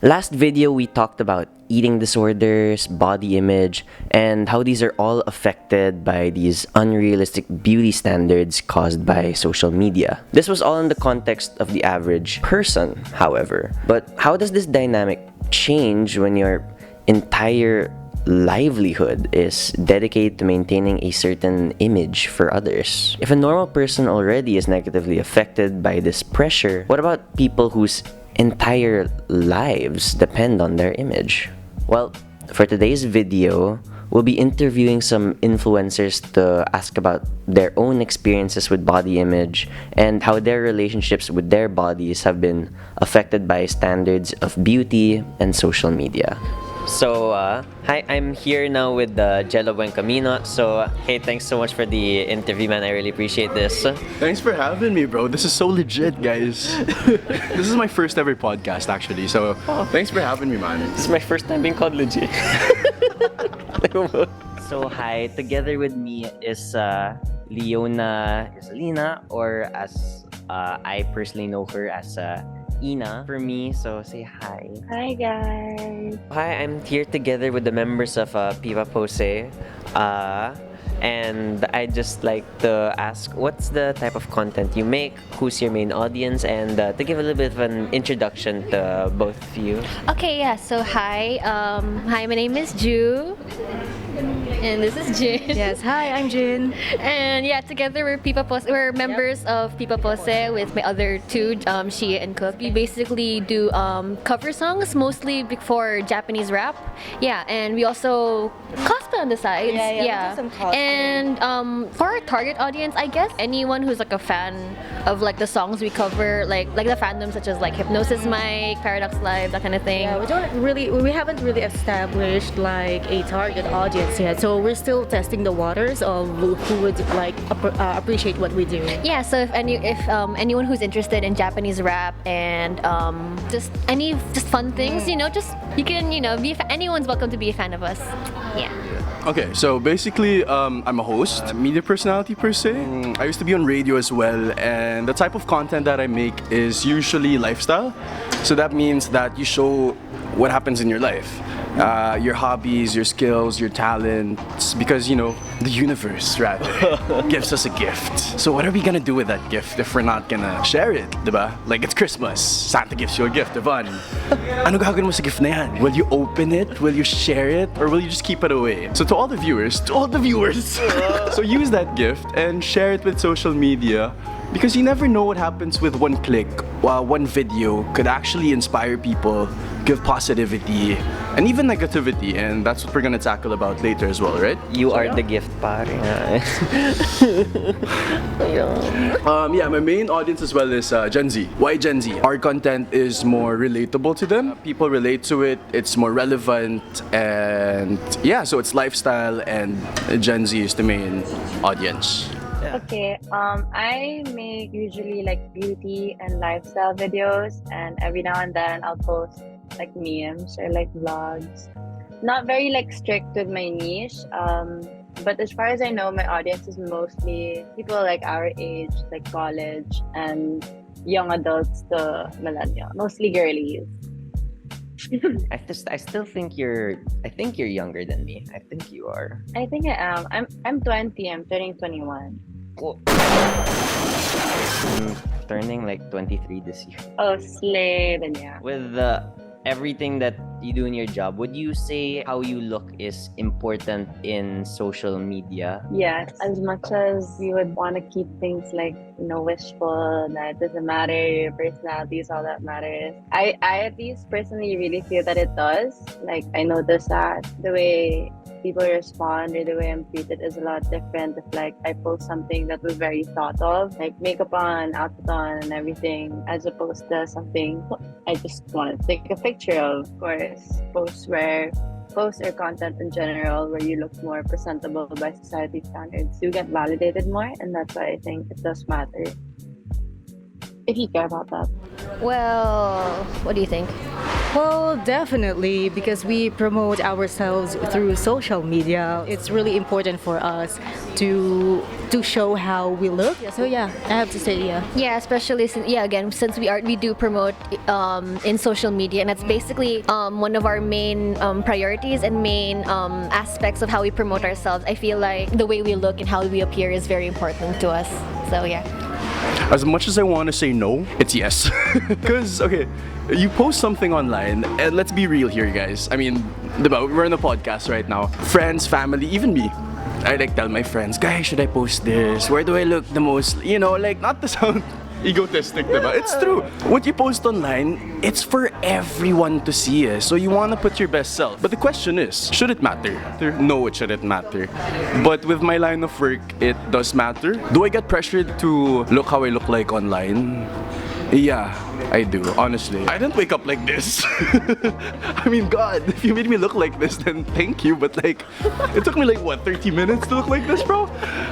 Last video, we talked about eating disorders, body image, and how these are all affected by these unrealistic beauty standards caused by social media. This was all in the context of the average person, however. But how does this dynamic change when your entire livelihood is dedicated to maintaining a certain image for others? If a normal person already is negatively affected by this pressure, what about people whose entire lives depend on their image? Well, for today's video, we'll be interviewing some influencers to ask about their own experiences with body image and how their relationships with their bodies have been affected by standards of beauty and social media. So, hi, I'm here now with Gelo Buencamino. So, hey, thanks so much for the interview, man. I really appreciate this. Thanks for having me, bro. This is so legit, guys. This is my first ever podcast, actually. So, thanks for having me, man. This is my first time being called legit. So, hi, together with me is Leonah Yosalina, or as I personally know her as Ina for me, so say hi. Hi guys. Hi, I'm here together with the members of PiPaPosse, and I just like to ask, what's the type of content you make, who's your main audience, and to give a little bit of an introduction to both of you. Okay, yeah. So hi, my name is Ju, and this is Jin. Yes, hi, I'm Jin. And yeah, together we're PiPaPosse. We're members of PiPaPosse with my other two, Shi and Cook. We basically do cover songs, mostly for Japanese rap. Yeah, and we also cosplay on the sides. Yeah, we do some cosplay. And for our target audience, I guess anyone who's like a fan of like the songs we cover, like the fandoms such as like Hypnosis Mic, Paradox Live, that kind of thing. Yeah, we haven't really established like a target audience yet, so we're still testing the waters of who would like appreciate what we do. Yeah, so if anyone who's interested in Japanese rap and just fun things, you can anyone's welcome to be a fan of us. Yeah. Okay, so basically, I'm a host, media personality per se. I used to be on radio as well, and the type of content that I make is usually lifestyle. So that means that you show what happens in your life. Your hobbies, your skills, your talents, because the universe rather gives us a gift. So what are we gonna do with that gift if we're not gonna share it, diba? Like it's Christmas, Santa gives you a gift, diba? Ano gagawin mo sa gift na yan? Will you open it? Will you share it? Or will you just keep it away? So to all the viewers, so use that gift and share it with social media, because you never know what happens with one click. One video could actually inspire people, give positivity, and even negativity, and that's what we're gonna tackle about later as well, right? You are the gift, pare. Yeah, my main audience as well is Gen Z. Why Gen Z? Our content is more relatable to them. People relate to it. It's more relevant, and yeah, so it's lifestyle, and Gen Z is the main audience. Yeah. Okay, I make usually like beauty and lifestyle videos, and every now and then I'll post like memes or like vlogs. Not very like strict with my niche, but as far as I know, my audience is mostly people like our age, like college and young adults to millennial, mostly girlies. I still think you're younger than me. I think you are. I think I am. I'm 20. I'm turning 21. Cool. I'm turning like 23 this year. Oh, slay! Then yeah. With everything that you do in your job, would you say how you look is important in social media? Yes, as much as you would want to keep things like, wishful, that doesn't matter, your personality is all that matters. I at least personally really feel that it does. Like, I notice that the way people respond or the way I'm treated is a lot different if like I post something that was very thought of, like makeup on, outfit on, and everything, as opposed to something I just want to take a picture of course. Posts or content in general where you look more presentable by society standards, you get validated more, and that's why I think it does matter if you care about that. Well, what do you think? Well, definitely, because we promote ourselves through social media. It's really important for us to to show how we look. So yeah, I have to say yeah. Yeah, especially since we do promote in social media, and that's basically one of our main priorities and main aspects of how we promote ourselves. I feel like the way we look and how we appear is very important to us. So yeah. As much as I want to say no, it's yes. Because, okay, you post something online, and let's be real here, guys. I mean, we're on a podcast right now. Friends, family, even me. I like tell my friends, guys, should I post this? Where do I look the most? You know, like, not to sound egotistic, diba? It's true. What you post online, it's for everyone to see. So you want to put your best self. But the question is, should it matter? No, it shouldn't matter. But with my line of work, it does matter. Do I get pressured to look how I look like online? Yeah, I do, honestly. I didn't wake up like this. I mean, God, if you made me look like this, then thank you. But like, it took me like, what, 30 minutes to look like this, bro?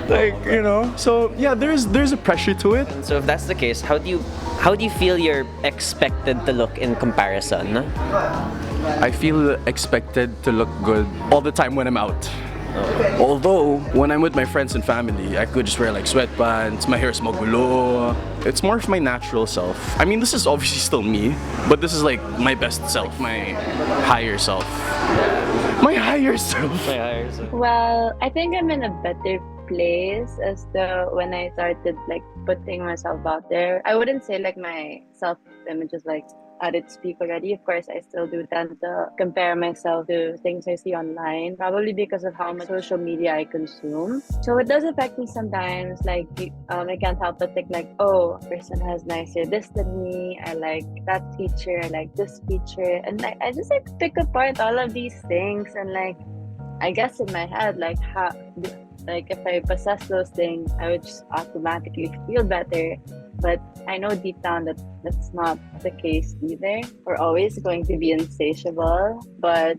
Like, you know? So yeah, there's a pressure to it. So if that's the case, how do you feel you're expected to look in comparison? I feel expected to look good all the time when I'm out. Although, when I'm with my friends and family, I could just wear like sweatpants, my hair's magulo. It's more of my natural self. I mean, this is obviously still me, but this is like my best self, my higher self. My higher self. Well, I think I'm in a better place as to when I started like putting myself out there. I wouldn't say like my self-image is like at its peak already. Of course, I still do tend to compare myself to things I see online, probably because of how much social media I consume. So it does affect me sometimes. Like, I can't help but think like, oh, a person has nicer this than me. I like that feature. I like this feature, and like I just like pick apart all of these things, and like I guess in my head, like how, like if I possess those things, I would just automatically feel better. But I know deep down that that's not the case either. We're always going to be insatiable. But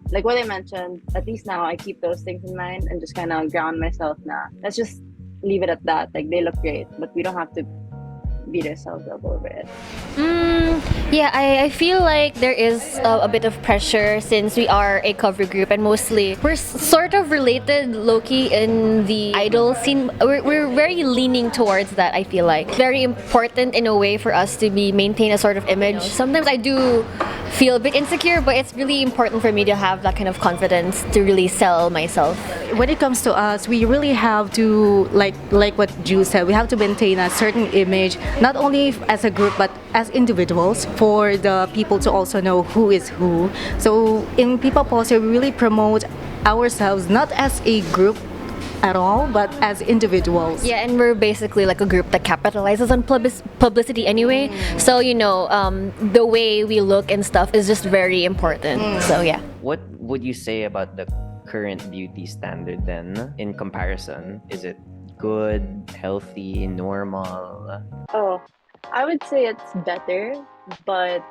like what I mentioned, at least now I keep those things in mind and just kind of ground myself now. Let's just leave it at that. Like, they look great, but we don't have to beat ourselves up over it. Yeah, I feel like there is a bit of pressure since we are a cover group, and mostly we're sort of related low-key in the idol scene. We're very leaning towards that. I feel like very important in a way for us to maintain a sort of image. Sometimes I do feel a bit insecure, but it's really important for me to have that kind of confidence to really sell myself. When it comes to us, we really have to, like what Ju said, we have to maintain a certain image, not only as a group but as individuals, for the people to also know who is who. So in PiPaPosse, we really promote ourselves not as a group at all, but as individuals. Yeah, and we're basically like a group that capitalizes on publicity anyway. So, you know, the way we look and stuff is just very important. So, yeah. What would you say about the current beauty standard then in comparison? Is it good, healthy, normal? Oh, I would say it's better, but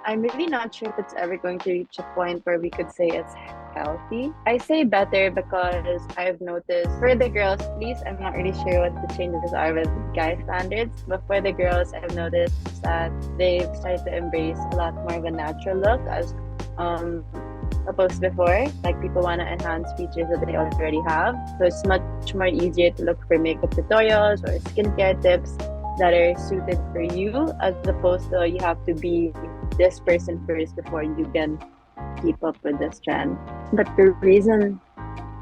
I'm really not sure if it's ever going to reach a point where we could say it's healthy. I say better because I've noticed for the girls, at least I'm not really sure what the changes are with guy standards, but for the girls, I've noticed that they've started to embrace a lot more of a natural look as opposed to before. Like, people want to enhance features that they already have, so it's much more easier to look for makeup tutorials or skincare tips that are suited for you, as opposed to you have to be this person first before you can keep up with this trend. But the reason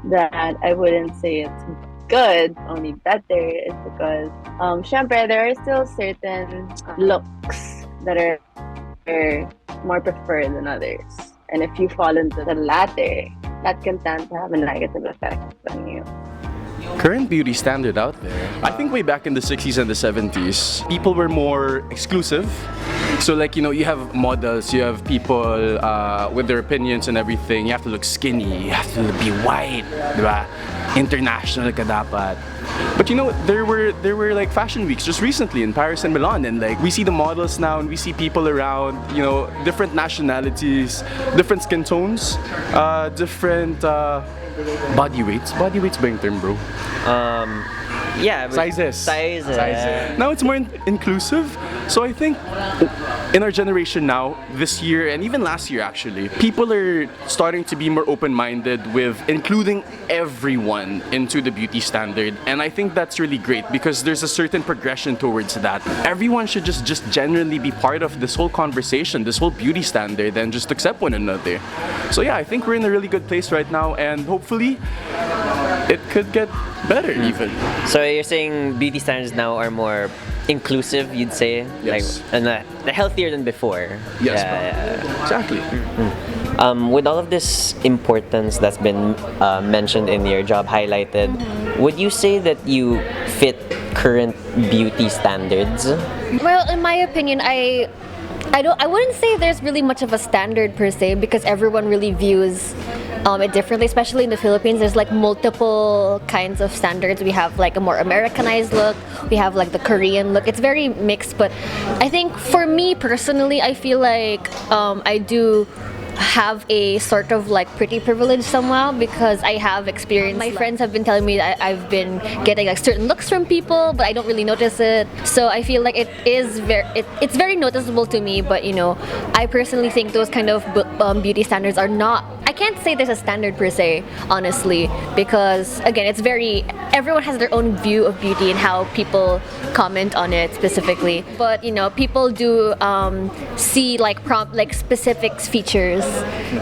that I wouldn't say it's good, only better, is because syempre, there are still certain looks that are more preferred than others. And if you fall into the latter, that can tend to have a negative effect on you. Current beauty standard out there, I think way back in the 60s and the 70s, people were more exclusive. So like, you know, you have models, you have people with their opinions and everything. You have to look skinny, you have to be white, diba? International ka dapat. But you know, there were like fashion weeks just recently in Paris and Milan, and like we see the models now and we see people around, you know, different nationalities, different skin tones, different body weights. Body weights ba yung term, bro? Yeah, Sizes. Sizes. Now it's more inclusive. So I think in our generation now, this year and even last year actually, people are starting to be more open-minded with including everyone into the beauty standard. And I think that's really great because there's a certain progression towards that. Everyone should just genuinely be part of this whole conversation, this whole beauty standard, and just accept one another. So yeah, I think we're in a really good place right now, and hopefully it could get better even. So you're saying beauty standards now are more inclusive, you'd say? Yes. Like, and healthier than before. Yes, Yeah. exactly. With all of this importance that's been mentioned in your job highlighted, would you say that you fit current beauty standards? Well, in my opinion, I wouldn't say there's really much of a standard per se because everyone really views it differently, especially in the Philippines. There's like multiple kinds of standards. We have like a more Americanized look, we have like the Korean look. It's very mixed, but I think for me personally, I feel like I do have a sort of like pretty privilege somehow because I have experience. My friends have been telling me that I've been getting like certain looks from people, but I don't really notice it. So I feel like it's very noticeable to me. But you know, I personally think those kind of beauty standards are not. I can't say there's a standard per se, honestly, because again, everyone has their own view of beauty and how people comment on it specifically. But you know, people do see like specific features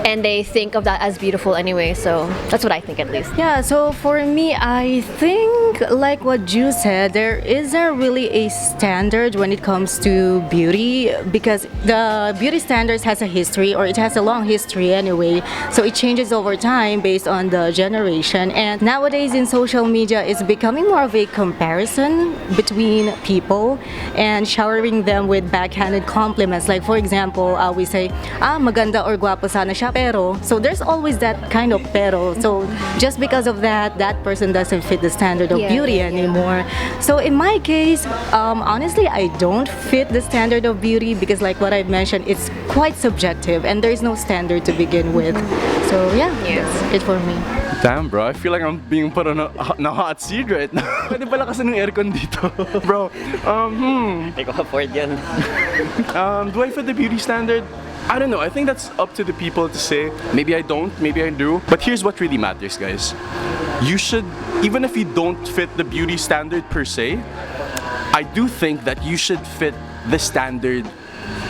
and they think of that as beautiful anyway, so that's what I think at least. Yeah, so for me, I think like what Ju said, there isn't really a standard when it comes to beauty because the beauty standards has a history, or it has a long history anyway, so it changes over time based on the generation. And nowadays in social media, it's becoming more of a comparison between people and showering them with backhanded compliments. Like for example, we say, maganda or guwapo sana siya, pero. So there's always that kind of pero. So just because of that, that person doesn't fit the standard of beauty anymore. So in my case, honestly, I don't fit the standard of beauty because like what I mentioned, it's quite subjective and there's no standard to begin with. So yeah, that's it for me. Damn, bro, I feel like I'm being put on a hot seat right now. Pwede pala kasi ng aircon dito. Bro, Hindi ko afford yan. do I fit the beauty standard? I don't know. I think that's up to the people to say. Maybe I don't, maybe I do. But here's what really matters, guys. You should, even if you don't fit the beauty standard per se, I do think that you should fit the standard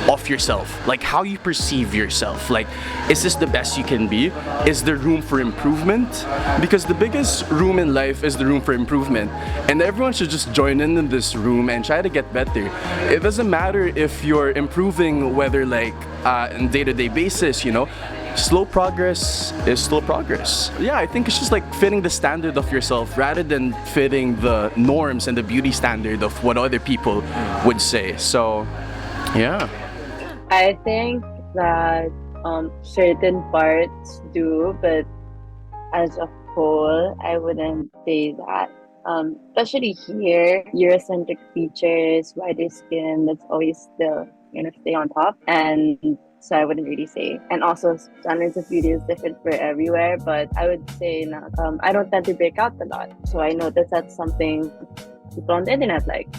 of yourself, like how you perceive yourself. Like, is this the best you can be? Is there room for improvement? Because the biggest room in life is the room for improvement, and everyone should just join in this room and try to get better. It doesn't matter if you're improving, whether like on day-to-day basis, you know. Slow progress is slow progress. Yeah, I think it's just like fitting the standard of yourself rather than fitting the norms and the beauty standard of what other people would say. So yeah. I think that certain parts do, but as a whole, I wouldn't say that. Especially here, Eurocentric features, whiter skin, that's always still gonna stay on top. And so I wouldn't really say. And also, standards of beauty is different for everywhere, but I would say not. I don't tend to break out a lot. So I notice that's something people on the internet like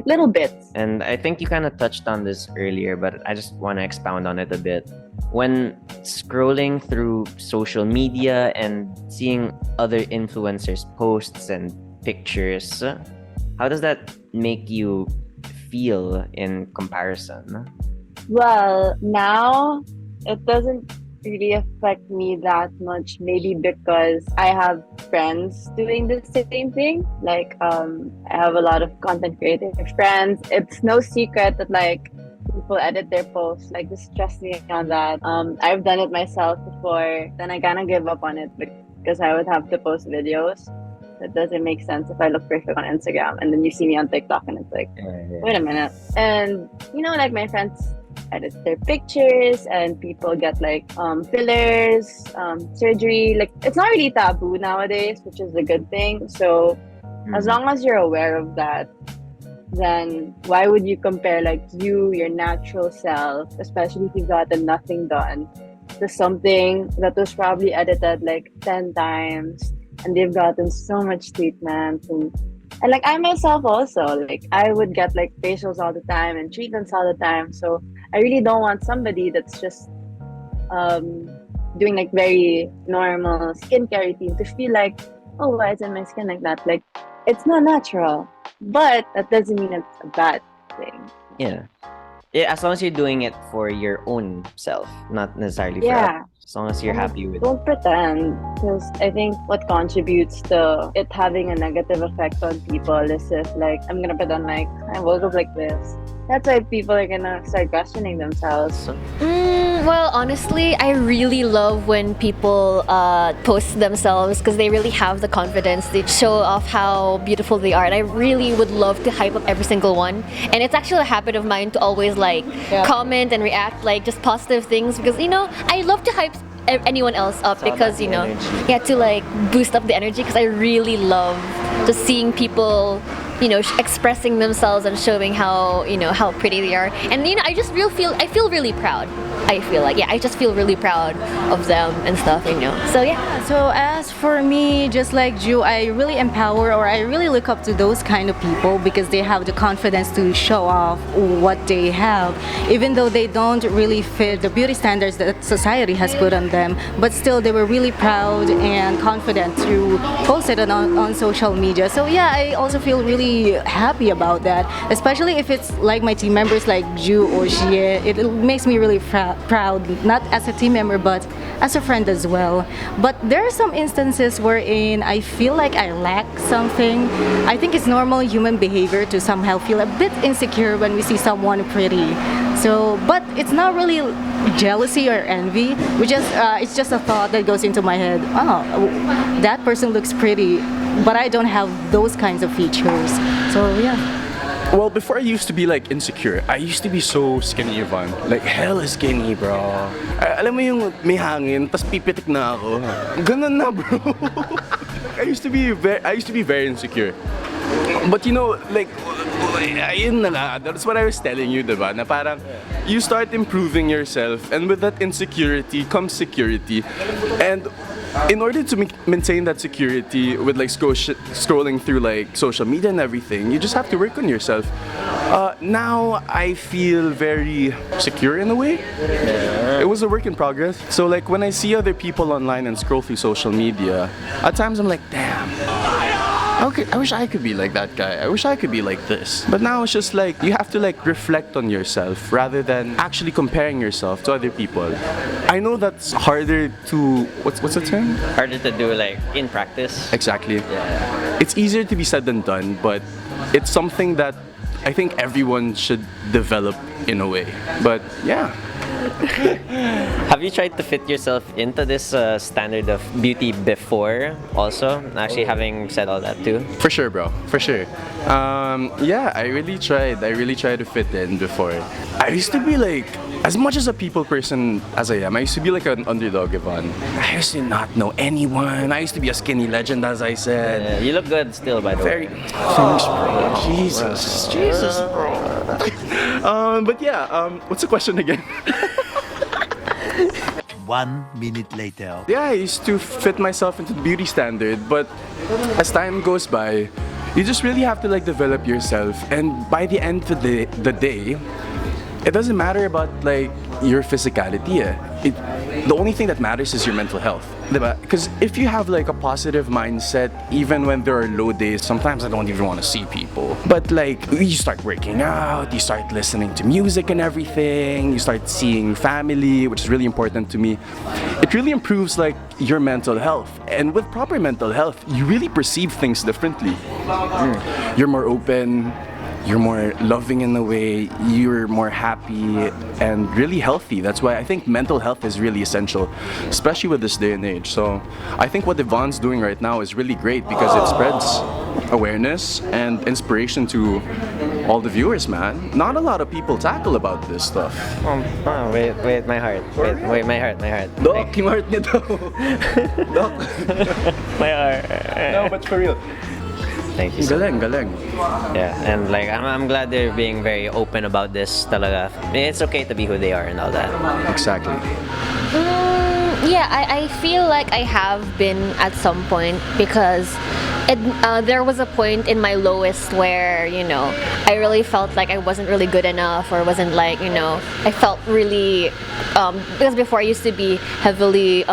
little bits. And I think you kind of touched on this earlier, but I just want to expound on it a bit. When scrolling through social media and seeing other influencers' posts and pictures, how does that make you feel in comparison? Well, now it doesn't really affect me that much, maybe because I have friends doing the same thing. Like I have a lot of content creator friends. It's no secret that like people edit their posts, like just trust me on that. I've done it myself before, then I kind of give up on it because I would have to post videos that doesn't make sense if I look perfect on Instagram and then you see me on TikTok and it's like, wait a minute. And you know, like my friends edit their pictures and people get like fillers, surgery. Like it's not really taboo nowadays, which is a good thing. So as long as you're aware of that, then why would you compare like your natural self, especially if you've gotten nothing done, to something that was probably edited like 10 times and they've gotten so much treatment and And like I myself also, like I would get like facials all the time and treatments all the time. So I really don't want somebody that's just um doing like very normal skincare routine to feel like, oh, why isn't my skin like that? Like it's not natural. But that doesn't mean it's a bad thing. Yeah. Yeah, as long as you're doing it for your own self, not necessarily for Yeah. others. As long as you're happy with it. Don't pretend, because I think what contributes to it having a negative effect on people is if like I'm gonna pretend like I woke up like this. That's why people are gonna start questioning themselves. Well, honestly, I really love when people post themselves because they really have the confidence. They show off how beautiful they are, and I really would love to hype up every single one. And it's actually a habit of mine to always like comment and react like just positive things because I love to hype anyone else up because to like boost up the energy because I really love just seeing people expressing themselves and showing how how pretty they are, and I just I feel really proud. I feel like I just feel really proud of them and stuff, So yeah. So as for me, just like Ju, I really empower or I really look up to those kind of people because they have the confidence to show off what they have, even though they don't really fit the beauty standards that society has put on them. But still, they were really proud and confident to post it on social media. So yeah, I also feel really happy about that, especially if it's like my team members like Ju or Xie. It makes me really proud, not as a team member but as a friend as well. But there are some instances wherein I feel like I lack something. I think it's normal human behavior to somehow feel a bit insecure when we see someone pretty. So, but it's not really jealousy or envy. It's just a thought that goes into my head. Oh, that person looks pretty, but I don't have those kinds of features. So yeah. Well, before I used to be like insecure, I used to be so skinny, Ivan. Like hella skinny, bro. Alam mo yung may hangin, tas pipitik na ako. Ganun na, bro. I used to be very insecure. But like, ayun na lang. That's what I was telling you, diba? Na parang you start improving yourself, and with that insecurity comes security. And in order to maintain that security with like scrolling through like social media and everything, you just have to work on yourself. Now I feel very secure in a way. It was a work in progress. So like when I see other people online and scroll through social media, at times I'm like, damn. Okay, I wish I could be like that guy. I wish I could be like this. But now it's just like you have to like reflect on yourself rather than actually comparing yourself to other people. I know that's harder to what's the term? Harder to do like in practice. Exactly. Yeah. It's easier to be said than done, but it's something that I think everyone should develop in a way. But yeah. Have you tried to fit yourself into this standard of beauty before also? Actually, having said all that too? For sure, bro. For sure. Yeah, I really tried. I really tried to fit in before. I used to be like, as much as a people person as I am, I used to be like an underdog, Ivan. I used to not know anyone. I used to be a skinny legend, as I said. Yeah, you look good still, by the way. Thanks, bro. Jesus, bro. But yeah, what's the question again? 1 minute later. Yeah, I used to fit myself into the beauty standard, but as time goes by, you just really have to like develop yourself, and by the end of the day, it doesn't matter about like your physicality. The only thing that matters is your mental health. Because if you have like a positive mindset, even when there are low days, sometimes I don't even want to see people. But like you start working out, you start listening to music and everything, you start seeing family, which is really important to me. It really improves like your mental health. And with proper mental health, you really perceive things differently. You're more open. You're more loving in a way, you're more happy and really healthy. That's why I think mental health is really essential, especially with this day and age. So I think what Yvonne's doing right now is really great because it spreads awareness and inspiration to all the viewers, man. Not a lot of people tackle about this stuff. Wait, my heart. Wait, my heart. Doc, yung heart niya daw. Doc. My heart. No, but for real. Thank you. Galing. Yeah, and like I'm glad they're being very open about this talaga. It's okay to be who they are and all that. Exactly. Yeah, I feel like I have been at some point because there was a point in my lowest where, you know, I really felt like I wasn't really good enough, or wasn't like, you know, I felt really, because before I used to be heavily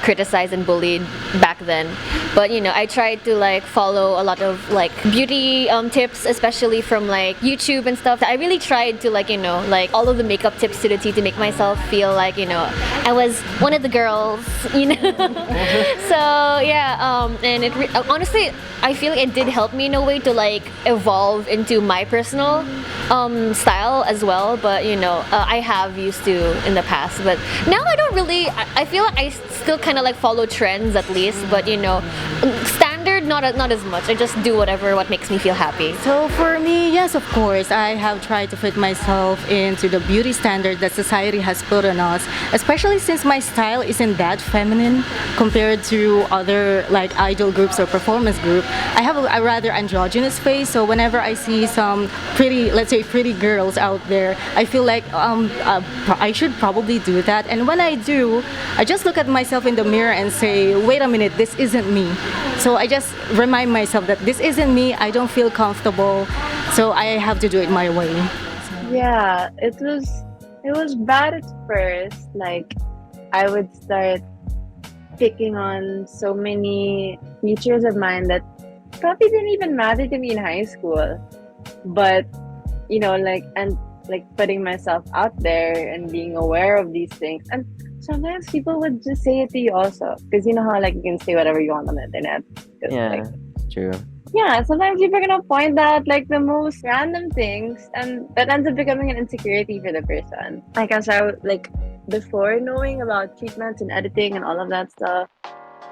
criticized and bullied back then. But, you know, I tried to like follow a lot of like beauty tips, especially from like YouTube and stuff. I really tried to like, you know, like all of the makeup tips to the T to make myself feel like, you know, I was one of the girls, you know. So yeah, and it honestly, I feel like it did help me in a way to like evolve into my personal style as well. But you know, I have used to in the past, but now I don't really. I feel like I still kind of like follow trends at least, but you know, standard not as much. I just do what makes me feel happy. So for me, yes, of course, I have tried to fit myself into the beauty standard that society has put on us, especially since my style isn't that feminine compared to other like idol groups or performance group. I have a rather androgynous face, so whenever I see some pretty, let's say pretty girls out there, I feel like I should probably do that. And when I do, I just look at myself in the mirror and say, wait a minute, this isn't me. So I just remind myself that this isn't me, I don't feel comfortable, so I have to do it my way. Yeah, it was bad at first. Like, I would start picking on so many features of mine that probably didn't even matter to me in high school. But, you know, like, and like putting myself out there and being aware of these things. And sometimes people would just say it to you also. Because you know how like you can say whatever you want on the internet. Yeah, like, true. yeah, sometimes people are gonna point out like the most random things, and that ends up becoming an insecurity for the person. Like as I like before knowing about treatments and editing and all of that stuff,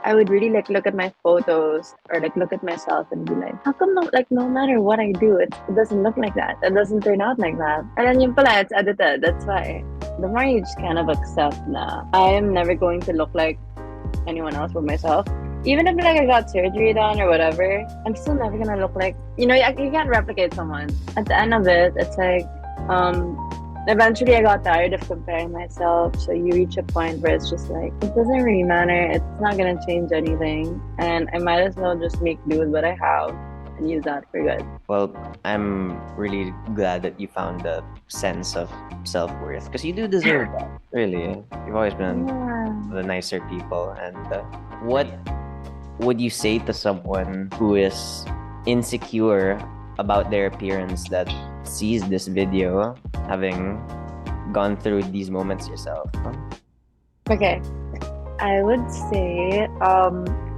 I would really like look at my photos or like look at myself and be like, how come no matter what I do, it doesn't look like that. It doesn't turn out like that. And then yung pala, it's edited. That's why. The more you just kind of accept na I am never going to look like anyone else but myself. Even if like I got surgery done or whatever, I'm still never gonna look like, you know, you can't replicate someone. At the end of it, it's like, eventually I got tired of comparing myself. So you reach a point where it's just like, it doesn't really matter. It's not gonna change anything. And I might as well just make do with what I have and use that for good. Well, I'm really glad that you found the sense of self-worth, because you do deserve that, really. You've always been the nicer people. And what would you say to someone who is insecure about their appearance that sees this video, having gone through these moments yourself? Okay, I would say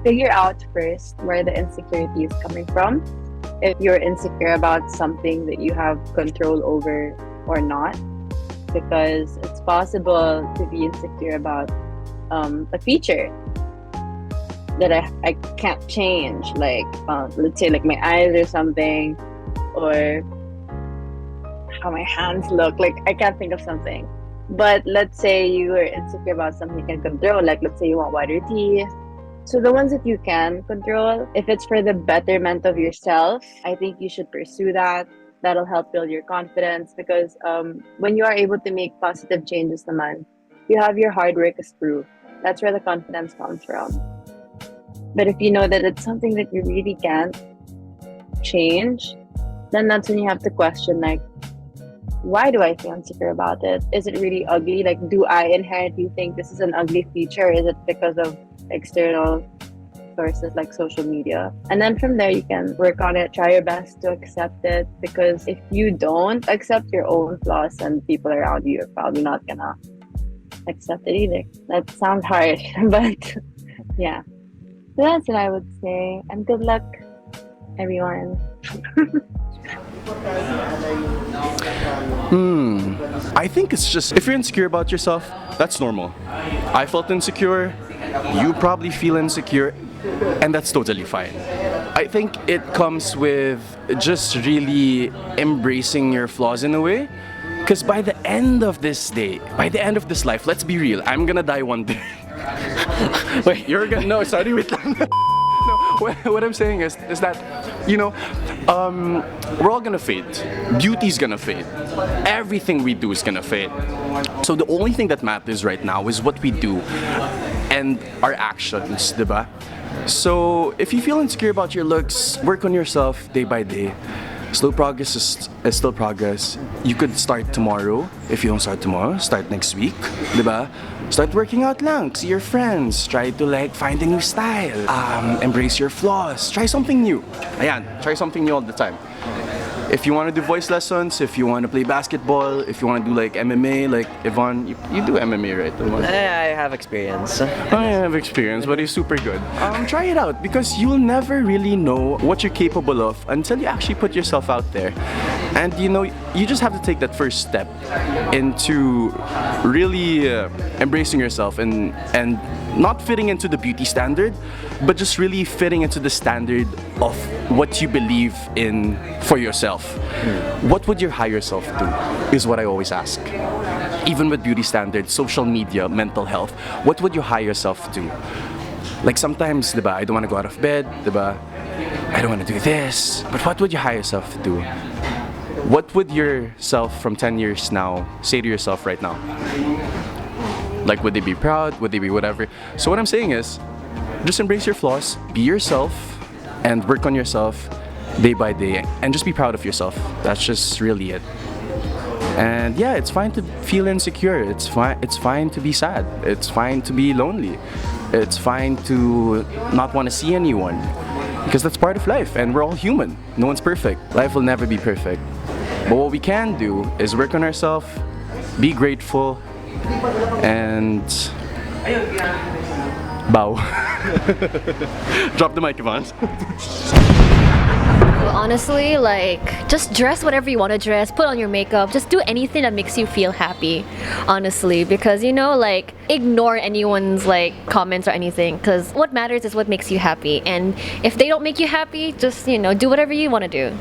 figure out first where the insecurity is coming from. If you're insecure about something that you have control over or not, because it's possible to be insecure about a feature that I can't change, like let's say like my eyes or something, or how my hands look. Like I can't think of something. But let's say you are insecure about something you can control, like let's say you want whiter teeth. So the ones that you can control, if it's for the betterment of yourself, I think you should pursue that. That'll help build your confidence, because when you are able to make positive changes naman, you have your hard work as proof. That's where the confidence comes from. But if you know that it's something that you really can't change, then that's when you have to question, like, why do I feel insecure about it? Is it really ugly? Like, do I inherently think this is an ugly feature? Is it because of external sources like social media? And then from there, you can work on it, try your best to accept it. Because if you don't accept your own flaws, and people around you are probably not gonna accept it either. That sounds harsh, but yeah. So that's what I would say. And good luck, everyone. I think it's just, if you're insecure about yourself, that's normal. I felt insecure, you probably feel insecure, and that's totally fine. I think it comes with just really embracing your flaws in a way. Because by the end of this day, by the end of this life, let's be real, I'm gonna die one day. Wait, you're gonna, no, sorry, wait lang. No, what I'm saying is that, you know, we're all gonna fade. Beauty's gonna fade. Everything we do is gonna fade. So the only thing that matters right now is what we do and our actions, diba? So if you feel insecure about your looks, work on yourself day by day. Slow progress is still progress. You could start tomorrow. If you don't start tomorrow, start next week. Diba? Start working out lang. See your friends. Try to like find a new style. Embrace your flaws. Try something new. Ayan, try something new all the time. If you want to do voice lessons, if you want to play basketball, if you want to do like MMA, like Yvonne, you do MMA, right? I have experience. I have experience, but it's super good. Try it out because you'll never really know what you're capable of until you actually put yourself out there. And you know, you just have to take that first step into really embracing yourself and not fitting into the beauty standard, but just really fitting into the standard of what you believe in for yourself. What would your higher self do? Is what I always ask. Even with beauty standards, social media, mental health, what would your higher self do? Like sometimes, diba, I don't want to go out of bed, diba? I don't want to do this. But what would your higher self do? What would yourself from 10 years now say to yourself right now? Like, would they be proud? Would they be whatever? So what I'm saying is, just embrace your flaws, be yourself, and work on yourself day by day, and just be proud of yourself. That's just really it. And yeah, it's fine to feel insecure. It's fine to be sad. It's fine to be lonely. It's fine to not want to see anyone, because that's part of life, and we're all human. No one's perfect. Life will never be perfect. But what we can do is work on ourselves, be grateful, and bow. Drop the mic, Yvonne. Well, honestly, like, just dress whatever you want to dress, put on your makeup, just do anything that makes you feel happy, honestly, because, you know, like, ignore anyone's, like, comments or anything, because what matters is what makes you happy, and if they don't make you happy, just, you know, do whatever you want to do.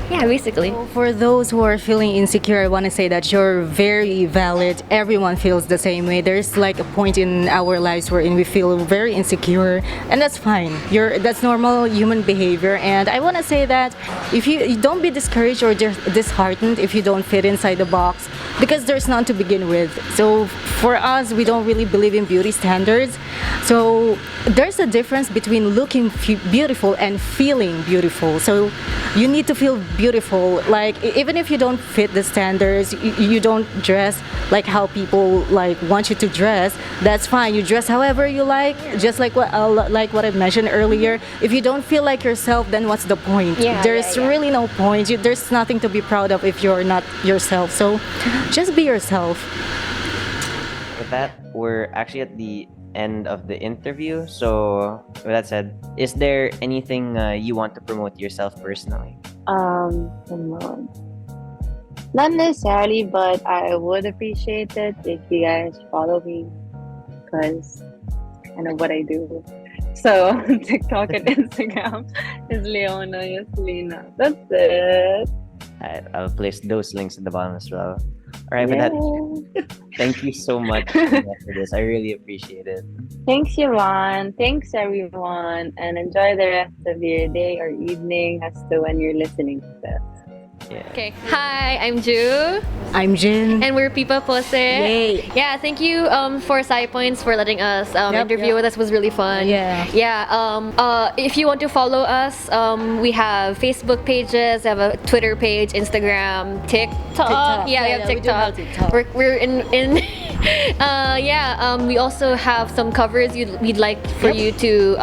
Yeah, basically. For those who are feeling insecure, I want to say that you're very valid. Everyone feels the same way. There's like a point in our lives wherein we feel very insecure, and that's fine. That's normal human behavior. And I want to say that if you don't be discouraged or disheartened if you don't fit inside the box, because there's none to begin with. So for us, we don't really believe in beauty standards. So there's a difference between looking beautiful and feeling beautiful. So you need to feel beautiful. Like, even if you don't fit the standards, you don't dress like how people like want you to dress, that's fine. You dress however you like, just like what I mentioned earlier. If you don't feel like yourself, then what's the point? There's really no point. There's nothing to be proud of if you're not yourself. So just be yourself. With that, we're actually at the end of the interview. So with that said, is there anything you want to promote yourself personally? Promote. Not necessarily, but I would appreciate it if you guys follow me, because I know what I do. So TikTok and Instagram is Leonah Yosalina. That's it. Alright, I'll place those links at the bottom as well. Alright, with that, thank you so much for this. I really appreciate it. Thanks, Yvonne. Thanks, everyone. And enjoy the rest of your day or evening as to when you're listening to this. Yeah. Okay. Hi, I'm Ju. I'm Jin. And we're PiPaPosse. Yay. Yeah, thank you for PsyPoints for letting us interview with us. It was really fun. Yeah. Yeah. If you want to follow us, we have Facebook pages, we have a Twitter page, Instagram, TikTok. Yeah, we have TikTok. We do have TikTok. We're in we also have some covers we'd like for you to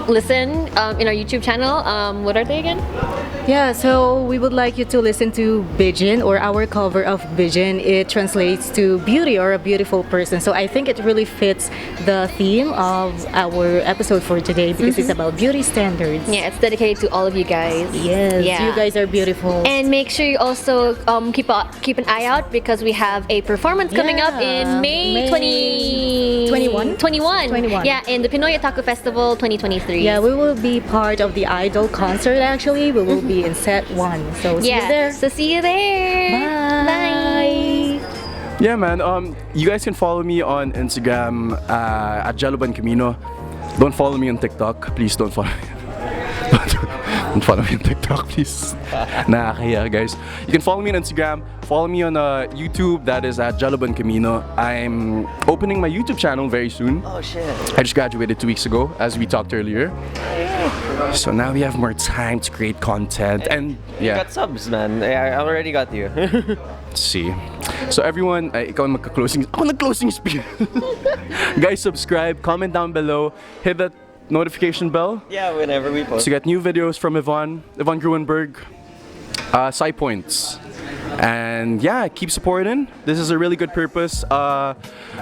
listen in our YouTube channel. What are they again? Yeah, so we would like you to listen to Bijin, or our cover of Bijin. It translates to beauty or a beautiful person. So I think it really fits the theme of our episode for today, because it's about beauty standards. Yeah, it's dedicated to all of you guys. Yes, Yeah. you guys are beautiful. And make sure you also keep an eye out, because we have a performance coming up in May 21. 21. Yeah, in the Pinoy Otaku Festival 2023. Yeah, we will be part of the Idol concert actually. We will be in set 1. So see you there. So see you there. Bye. Yeah, man. You guys can follow me on Instagram at Gelo Buencamino. Don't follow me on TikTok. Please don't follow me. And follow me on TikTok, please. Nakakahiya, guys. You can follow me on Instagram. Follow me on YouTube. That is at Gelo Buencamino. I'm opening my YouTube channel very soon. Oh shit. I just graduated 2 weeks ago, as we talked earlier. So now we have more time to create content. And You yeah, got subs, man. I already got you. let's see. So everyone, ikaw ang magka-closing. Ako nag-closing speech. Guys, subscribe, comment down below, hit that notification bell Yeah, whenever we post. to get new videos from Yvonne Gruenberg, PsyPoints. And yeah, keep supporting. This is a really good purpose.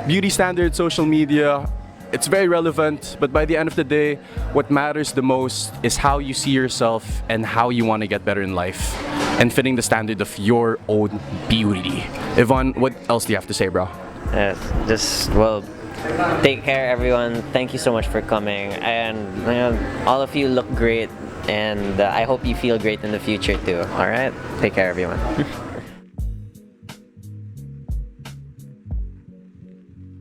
Beauty standards, social media, it's very relevant, but by the end of the day, what matters the most is how you see yourself and how you want to get better in life and fitting the standard of your own beauty. Yvonne, what else do you have to say, bro? Yes, well, take care, everyone. Thank you so much for coming, and all of you look great, and I hope you feel great in the future too. All right, take care, everyone.